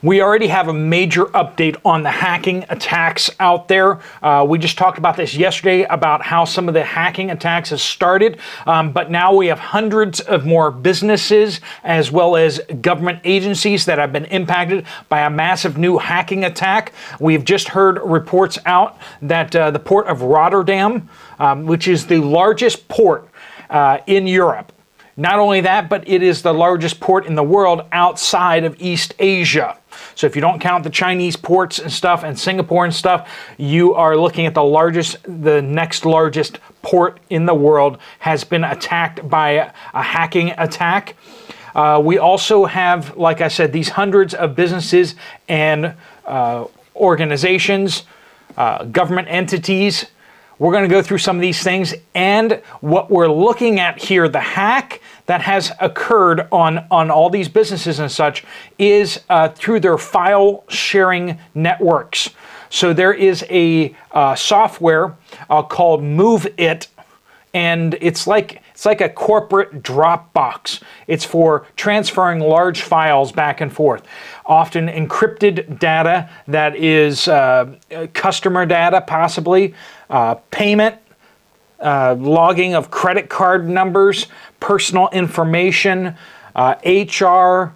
We already have a major update on the hacking attacks out there. We just talked about this yesterday about how some of the hacking attacks have started, but now we have hundreds of more businesses as well as government agencies that have been impacted by a massive new hacking attack. We've just heard reports out that the port of Rotterdam, which is the largest port in Europe, not only that, but it is the largest port in the world outside of East Asia. So if you don't count the Chinese ports and stuff and Singapore and stuff, you are looking at the next largest port in the world has been attacked by a hacking attack. We also have, like I said, these hundreds of businesses and organizations, government entities. We're going to go through some of these things, and what we're looking at here, the hack that has occurred on all these businesses and such, is through their file sharing networks. So there is a software called MoveIT, and it's like a corporate Dropbox. It's for transferring large files back and forth, often encrypted data that is customer data, possibly payment, logging of credit card numbers, personal information, HR,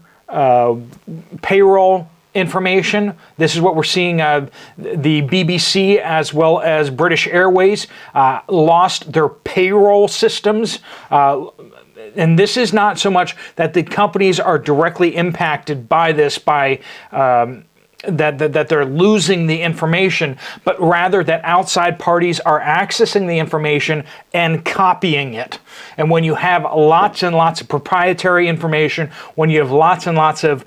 payroll information. This is what we're seeing. The BBC as well as British Airways lost their payroll systems. And this is not so much that the companies are directly impacted by this, that they're losing the information, but rather that outside parties are accessing the information and copying it. And when you have lots and lots of proprietary information, when you have lots and lots of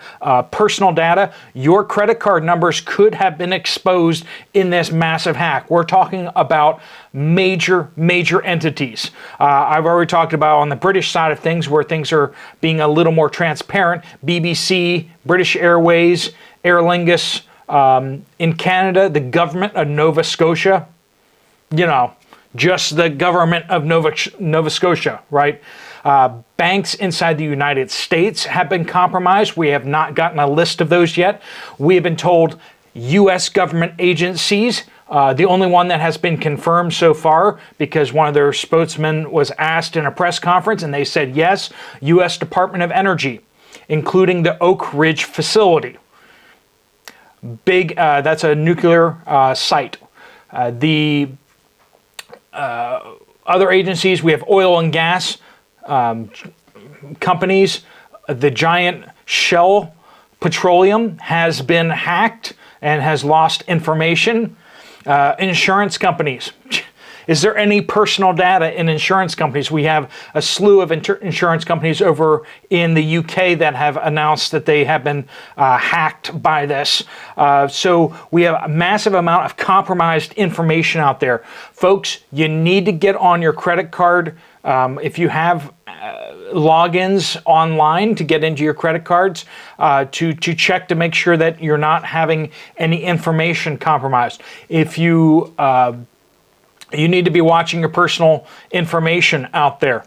personal data, your credit card numbers could have been exposed in this massive hack. We're talking about major entities. I've already talked about on the British side of things where things are being a little more transparent. BBC, British Airways, Aer Lingus, in Canada, the government of Nova Scotia, just the government of Nova Scotia, right? Banks inside the United States have been compromised. We have not gotten a list of those yet. We have been told U.S. government agencies, the only one that has been confirmed so far, because one of their spokesmen was asked in a press conference and they said yes, U.S. Department of Energy, including the Oak Ridge facility. That's a nuclear site. The other agencies, we have oil and gas companies. The giant Shell Petroleum has been hacked and has lost information. Insurance companies. Is there any personal data in insurance companies? We have a slew of insurance companies over in the UK that have announced that they have been hacked by this. So we have a massive amount of compromised information out there. Folks, you need to get on your credit card. If you have logins online to get into your credit cards, to check to make sure that you're not having any information compromised. If you need to be watching your personal information out there.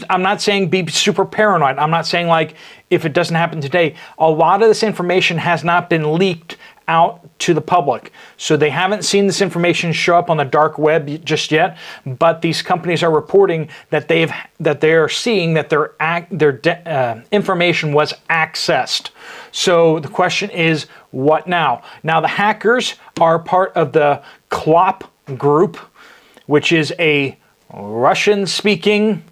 I'm not saying be super paranoid. I'm not saying like if it doesn't happen today. A lot of this information has not been leaked out to the public. So they haven't seen this information show up on the dark web just yet, but these companies are reporting that they are seeing that their information was accessed. So the question is, what now? Now the hackers are part of the CLOP group, which is a Russian-speaking.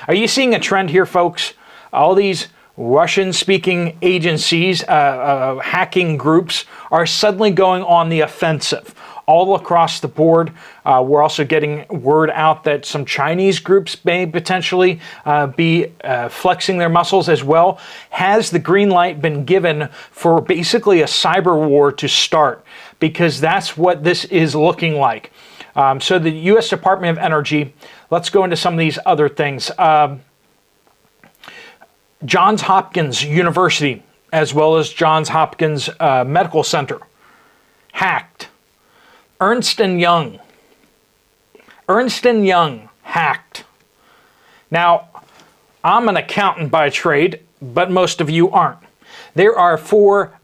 Are you seeing a trend here, folks? All these Russian-speaking agencies, hacking groups, are suddenly going on the offensive all across the board. We're also getting word out that some Chinese groups may potentially be flexing their muscles as well. Has the green light been given for basically a cyber war to start? Because that's what this is looking like. So the U.S. Department of Energy, let's go into some of these other things. Johns Hopkins University, as well as Johns Hopkins Medical Center, hacked. Ernst Young. Ernst Young hacked. Now, I'm an accountant by trade, but most of you aren't. There are 4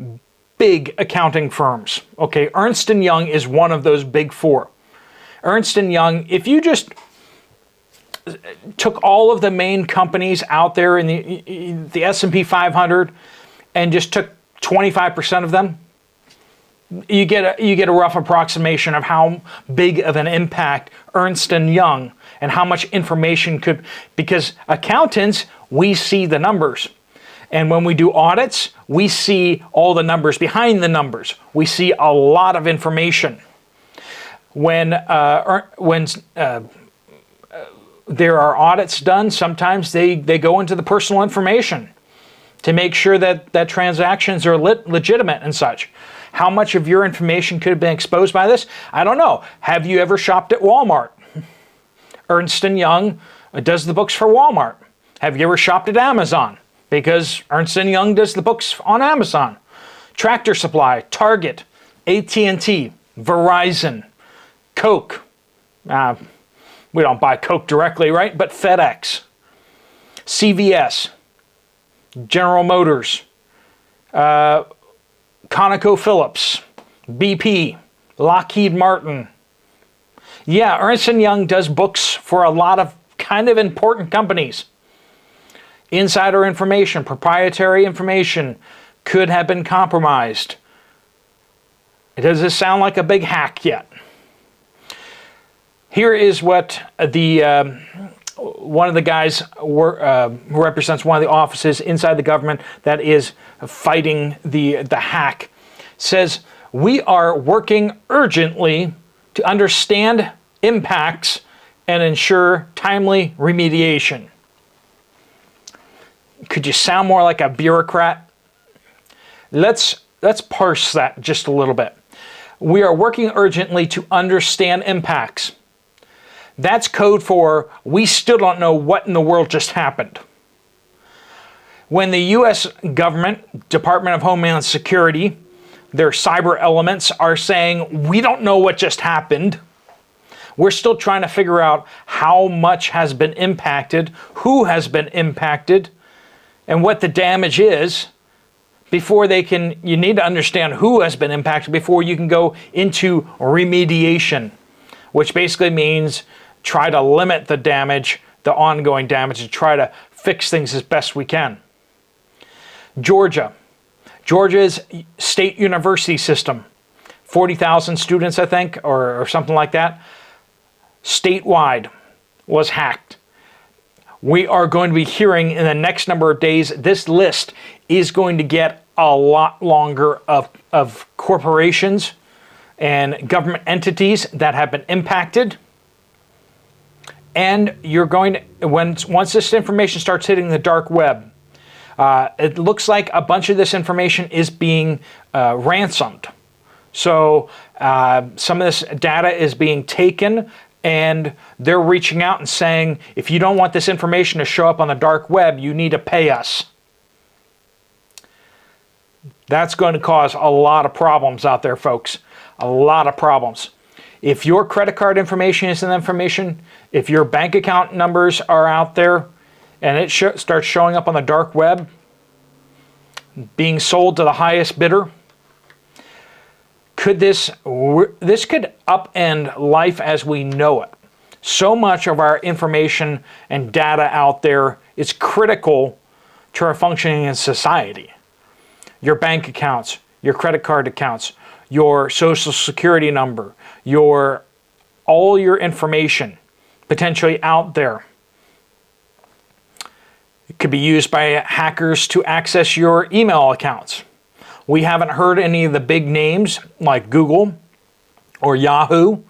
big accounting firms. Okay, Ernst Young is one of those big four. Ernst Young, if you just took all of the main companies out there in the S&P 500 and just took 25% of them, you get a rough approximation of how big of an impact Ernst Young and how much information could, because accountants, we see the numbers. And when we do audits, we see all the numbers behind the numbers. We see a lot of information. When there are audits done, sometimes they go into the personal information to make sure that transactions are legitimate and such. How much of your information could have been exposed by this? I don't know. Have you ever shopped at Walmart? Ernst Young does the books for Walmart. Have you ever shopped at Amazon? Because Ernst Young does the books on Amazon. Tractor Supply, Target, AT&T, Verizon, Coke. We don't buy Coke directly, right? But FedEx, CVS, General Motors, ConocoPhillips, BP, Lockheed Martin. Yeah, Ernst Young does books for a lot of kind of important companies. Insider information, proprietary information could have been compromised. Does this sound like a big hack yet? Here is what one of the guys who represents one of the offices inside the government that is fighting the hack says, "We are working urgently to understand impacts and ensure timely remediation." Could you sound more like a bureaucrat? Let's parse that just a little bit. We are working urgently to understand impacts. That's code for we still don't know what in the world just happened. When the U.S. government, Department of Homeland Security, their cyber elements are saying, we don't know what just happened, we're still trying to figure out how much has been impacted, who has been impacted, and what the damage is before you need to understand who has been impacted before you can go into remediation, which basically means try to limit the damage, the ongoing damage, and try to fix things as best we can. Georgia's state university system, 40,000 students, I think, or something like that, statewide, was hacked. We are going to be hearing in the next number of days, this list is going to get a lot longer of corporations and government entities that have been impacted. And you're going to, once this information starts hitting the dark web, it looks like a bunch of this information is being ransomed. So some of this data is being taken, and they're reaching out and saying, if you don't want this information to show up on the dark web, you need to pay us. That's going to cause a lot of problems out there, folks. A lot of problems. If your credit card information is in the information, if your bank account numbers are out there, and it starts showing up on the dark web, being sold to the highest bidder, this could upend life as we know it. So much of our information and data out there is critical to our functioning in society. Your bank accounts, your credit card accounts, your social security number, all your information potentially out there. It could be used by hackers to access your email accounts. We haven't heard any of the big names like Google or Yahoo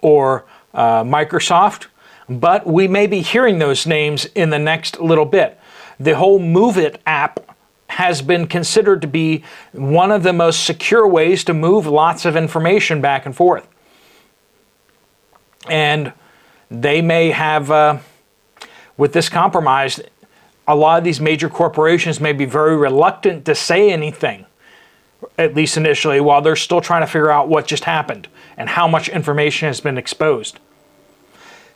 or Microsoft, but we may be hearing those names in the next little bit. The whole MoveIT app has been considered to be one of the most secure ways to move lots of information back and forth. And they may have, with this compromise, a lot of these major corporations may be very reluctant to say anything, at least initially, while they're still trying to figure out what just happened and how much information has been exposed.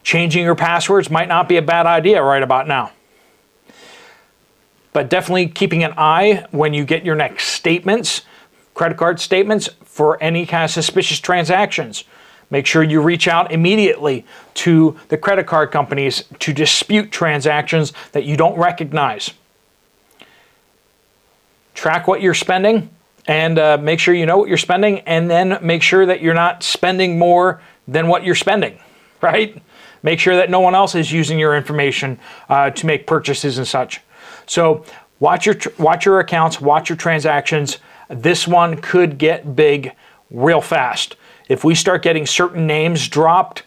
Changing your passwords might not be a bad idea right about now. But definitely keeping an eye when you get your next statements, credit card statements for any kind of suspicious transactions. Make sure you reach out immediately to the credit card companies to dispute transactions that you don't recognize. Track what you're spending and make sure you know what you're spending, and then make sure that you're not spending more than what you're spending, right? Make sure that no one else is using your information to make purchases and such. So watch your accounts, watch your transactions. This one could get big real fast. If we start getting certain names dropped,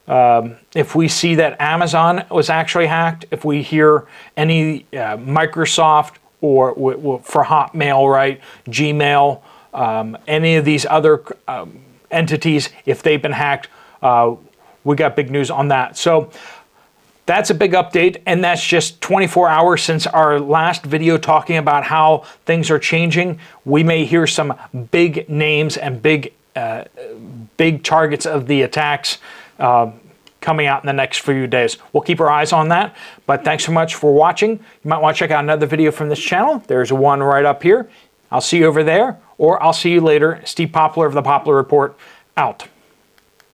if we see that Amazon was actually hacked, if we hear any Microsoft or for Hotmail, right, Gmail, any of these other entities, if they've been hacked, we got big news on that. So that's a big update, and that's just 24 hours since our last video talking about how things are changing. We may hear some big names and big targets of the attacks coming out in the next few days. We'll keep our eyes on that, but thanks so much for watching. You might want to check out another video from this channel. There's one right up here. I'll see you over there, or I'll see you later. Steve Poplar of the Poplar Report, out.